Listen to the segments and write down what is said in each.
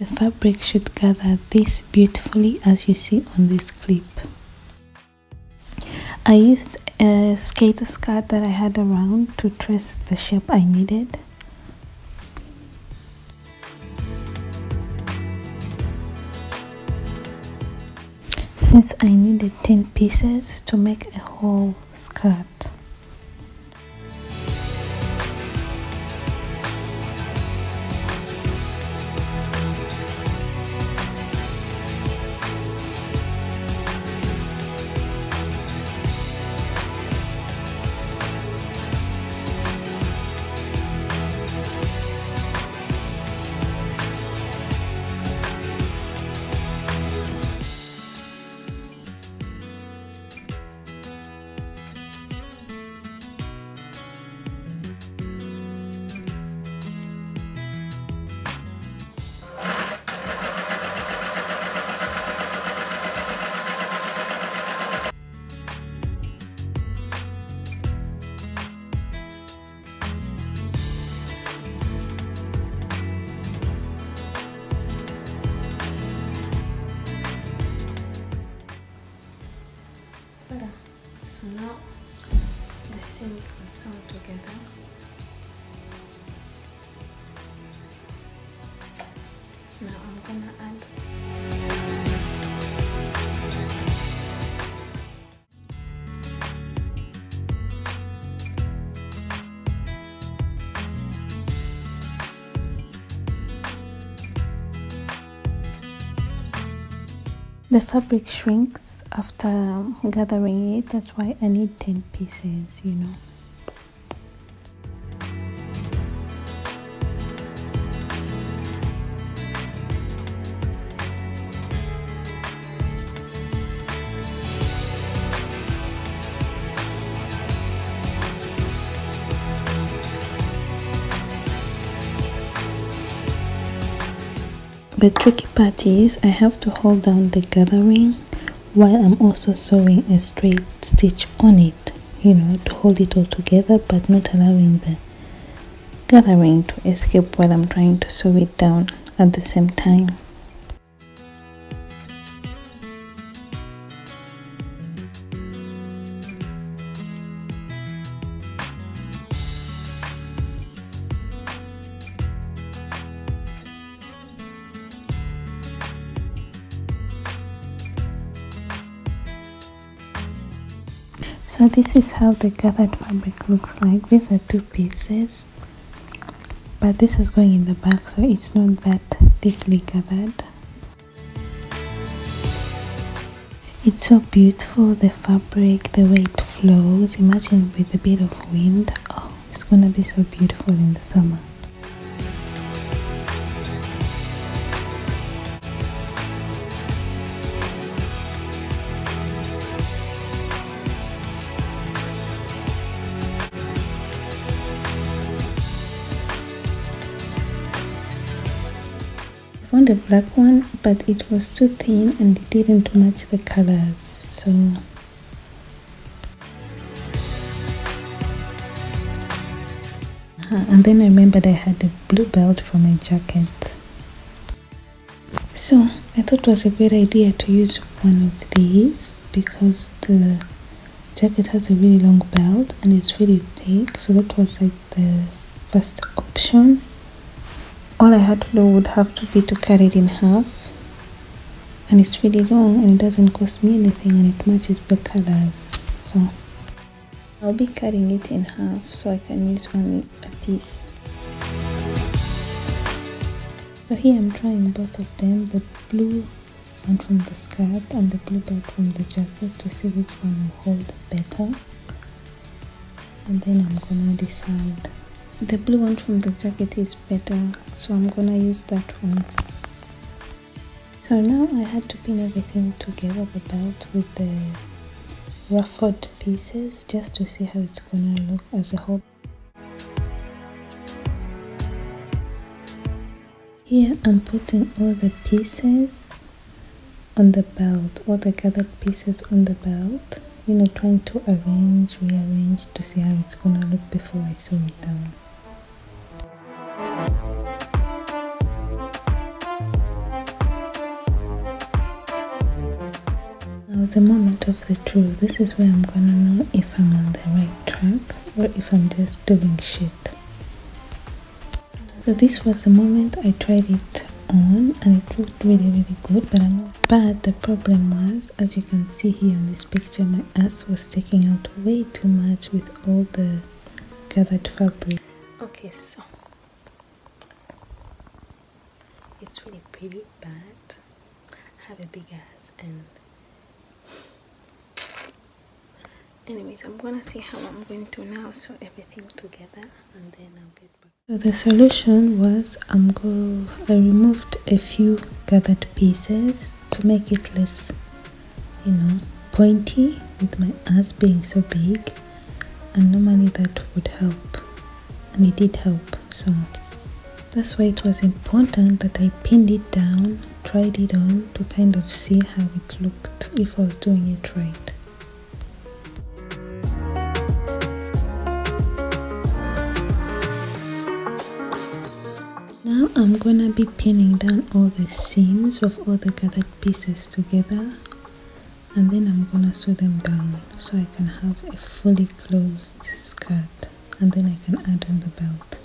The fabric should gather this beautifully as you see on this clip. I used a skater skirt that I had around to trace the shape I needed. Since I needed 10 pieces to make a whole skirt. So now the seams are sewn together. Now I'm gonna add the fabric shrinks after gathering it. That's why I need 10 pieces, you know. The tricky part is I have to hold down the gathering while I'm also sewing a straight stitch on it, you know, to hold it all together but not allowing the gathering to escape while I'm trying to sew it down at the same time. So this is how the gathered fabric looks like. These are 2 pieces, but this is going in the back, so it's not that thickly gathered. It's so beautiful, the fabric, the way it flows. Imagine with a bit of wind. Oh, it's gonna be so beautiful in the summer. Found a black one, but it was too thin and it didn't match the colors, so and then I remembered I had a blue belt for my jacket, so I thought it was a great idea to use one of these because the jacket has a really long belt and it's really thick, so that was like the first option. All I had to do would have to be to cut it in half, and it's really long and it doesn't cost me anything and it matches the colors. So I'll be cutting it in half so I can use only a piece. So here I'm trying both of them, the blue one from the skirt and the blue belt from the jacket, to see which one will hold better, and then I'm gonna decide. The blue one from the jacket is better, so I'm gonna use that one. So now I had to pin everything together, the belt with the ruffled pieces, just to see how it's gonna look as a whole. Here I'm putting all the pieces on the belt, all the gathered pieces on the belt, you know, trying to arrange, rearrange to see how it's gonna look before I sew it down. of the truth. This is where I'm gonna know if I'm on the right track or if I'm just doing shit. So this was the moment I tried it on, and it looked really good, but the problem was, as you can see here in this picture, my ass was sticking out way too much with all the gathered fabric. Okay, so it's really pretty, but I have a big ass, and anyways, I'm gonna see how I'm going to now sew everything together, and then I'll get back. So the solution was I removed a few gathered pieces to make it less, pointy, with my ass being so big, and normally that would help, and it did help. So that's why it was important that I pinned it down, tried it on to kind of see how it looked, if I was doing it right. Now I'm gonna be pinning down all the seams of all the gathered pieces together, and then I'm gonna sew them down so I can have a fully closed skirt, and then I can add on the belt.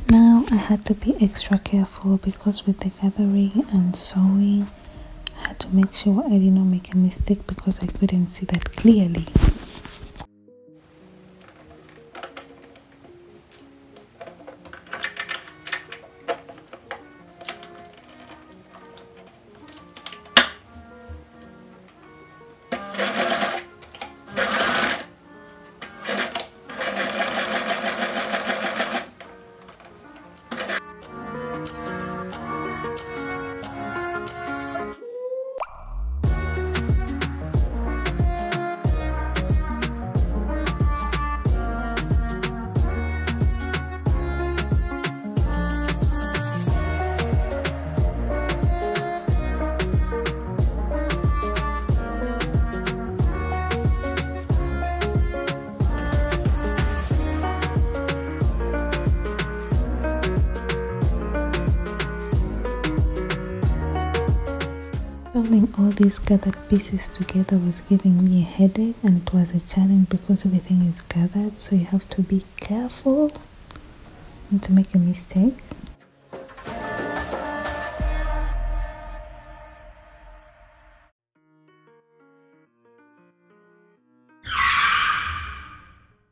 Now I had to be extra careful because with the gathering and sewing, I had to make sure I did not make a mistake because I couldn't see that clearly. Sewing all these gathered pieces together was giving me a headache, and it was a challenge because everything is gathered, so you have to be careful not to make a mistake.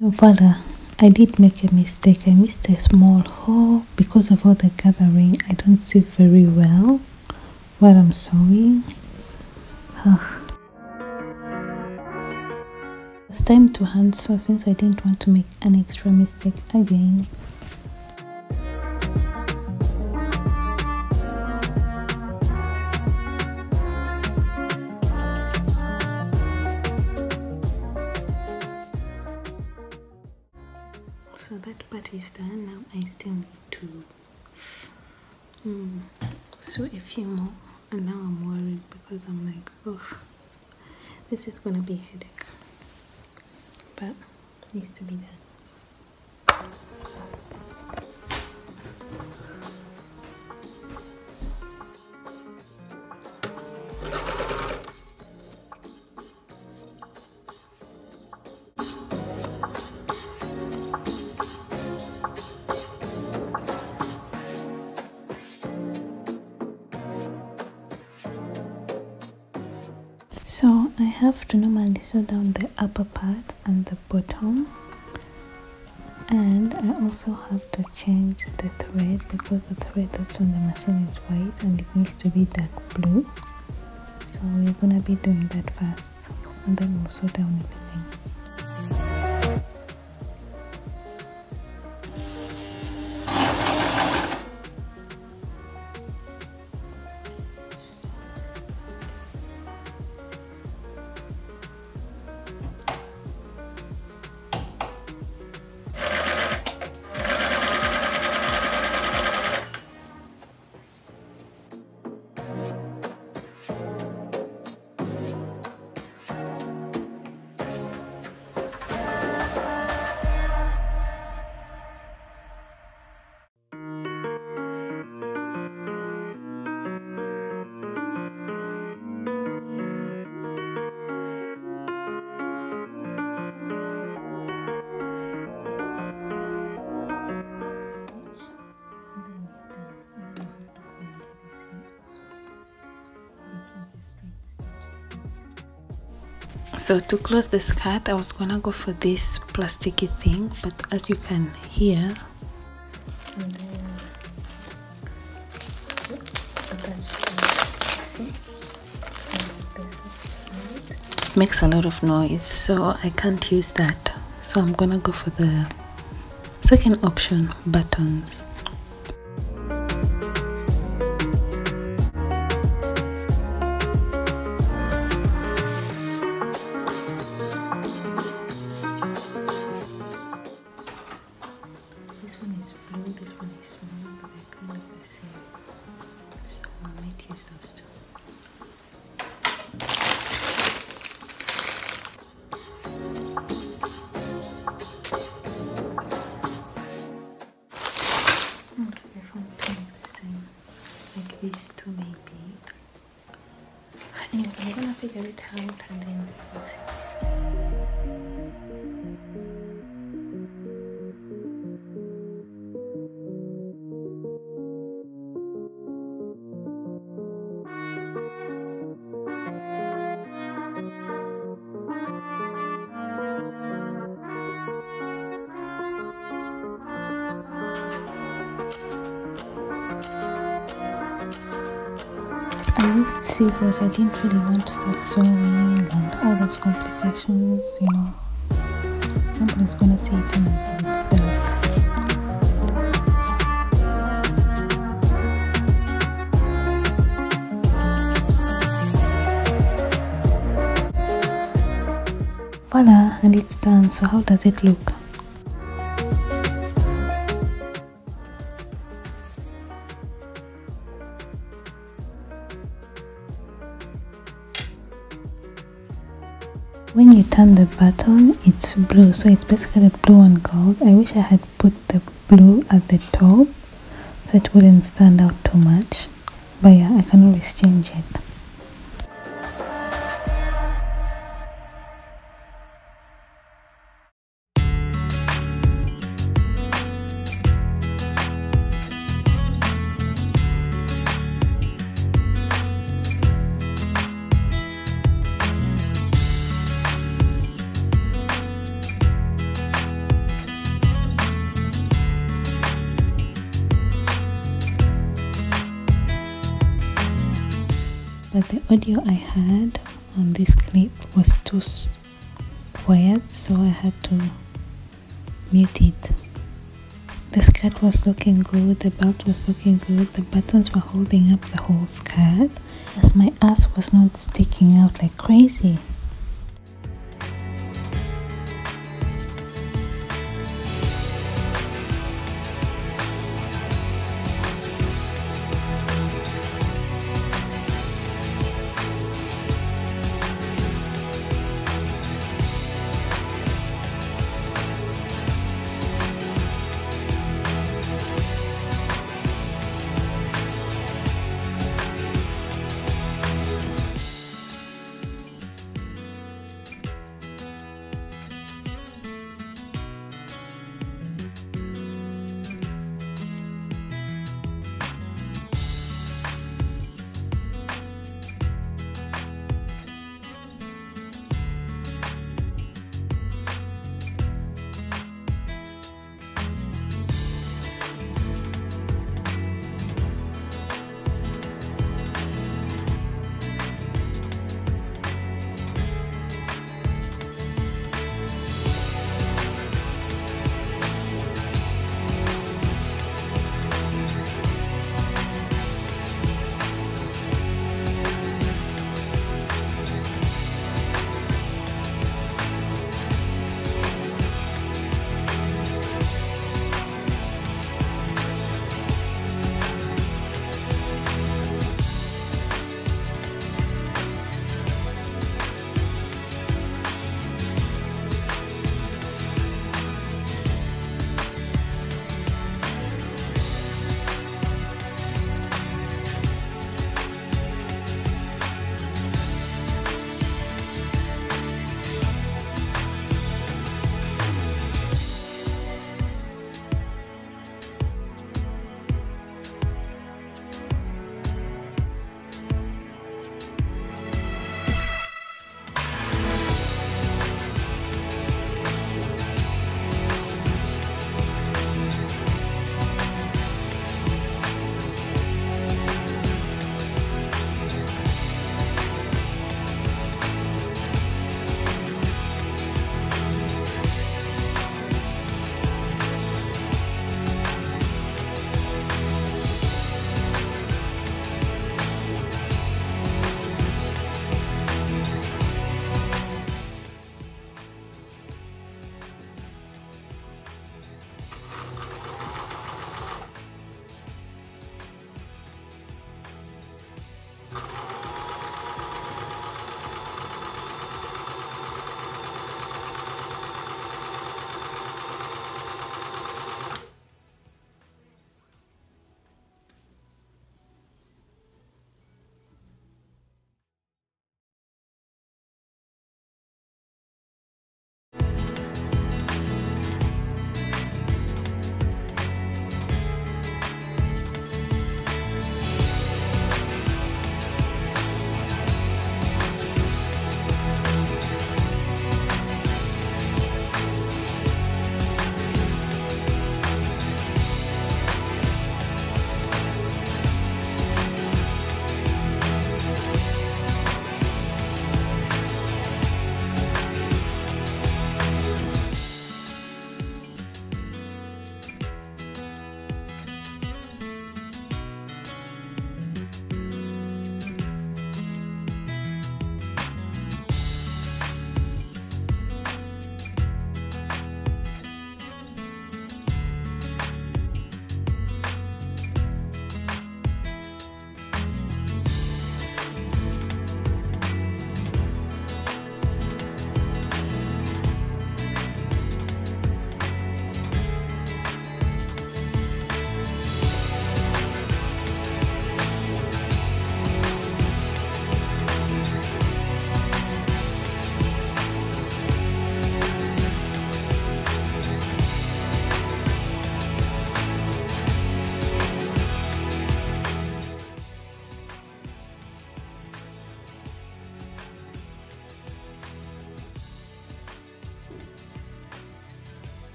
Voila, I did make a mistake. I missed a small hole because of all the gathering. I don't see very well while I'm sewing. It's time to hand sew since I didn't want to make an extra mistake again. So that part is done. Now I still need to sew a few more, and now I'm worried because I'm like, oh, this is gonna be a headache, but it needs to be done. So I have to normally sew down the upper part and the bottom, and I also have to change the thread because the thread that's on the machine is white and it needs to be dark blue. So we're gonna be doing that first, and then we'll sew down everything. So to close the skirt, I was gonna go for this plasticky thing, but as you can hear, and then makes a lot of noise, so I can't use that. So I'm gonna go for the second option, buttons. This one is blue, this one is small, but they're kind of the same, so I might use those two. These two maybe. Anyway, I'm gonna figure it out and then we'll see. I used scissors. I didn't really want to start sewing and all those complications, you know. Nobody's gonna see it anyway, it's dark. Voila, and it's done. So how does it look? When you turn the button, it's blue, so it's basically blue and gold. I wish I had put the blue at the top so it wouldn't stand out too much, but yeah, I can always change it. But the audio I had on this clip was too quiet, so I had to mute it. The skirt was looking good, the belt was looking good, the buttons were holding up the whole skirt, as my ass was not sticking out like crazy.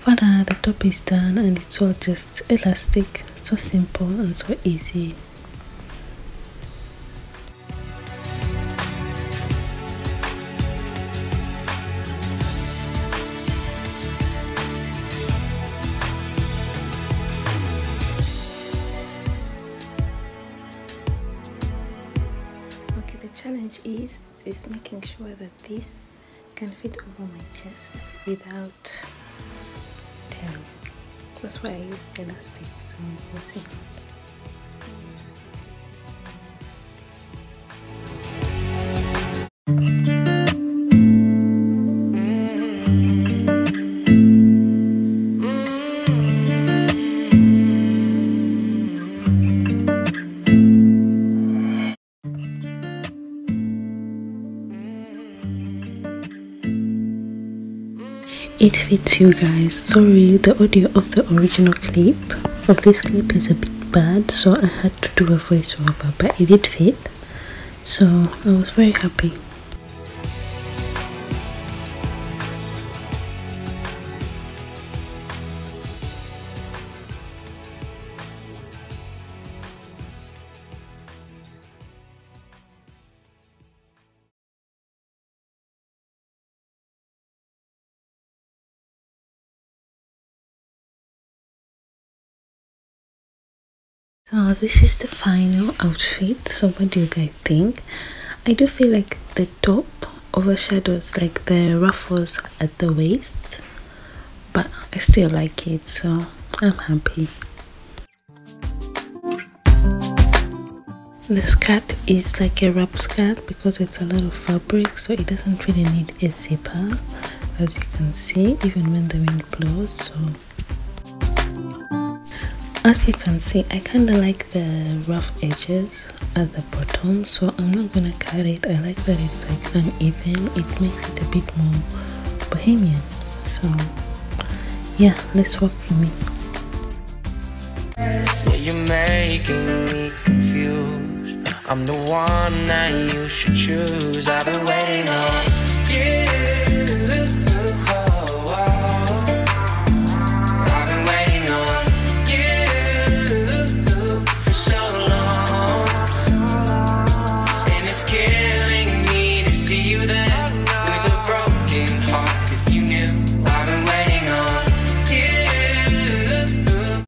Voila, the top is done and it's all just elastic. So simple and so easy. Okay, the challenge is making sure that this can fit over my chest without tearing. That's why I used elastic, so we'll see. It fits, you guys. Sorry, the audio of the original clip of this clip is a bit bad, so I had to do a voiceover, but it did fit, so I was very happy. So this is the final outfit. So what do you guys think? I do feel like the top overshadows like the ruffles at the waist, but I still like it, so I'm happy. The skirt is like a wrap skirt because it's a lot of fabric, so it doesn't really need a zipper, as you can see, even when the wind blows. So as you can see, I kind of like the rough edges at the bottom, so I'm not gonna cut it. I like that it's like uneven. It makes it a bit more bohemian. So yeah, let's work for me. Yeah, you're making me confused. I'm the one that you should choose. I've been waiting on you. Killing me to see you there with a broken heart.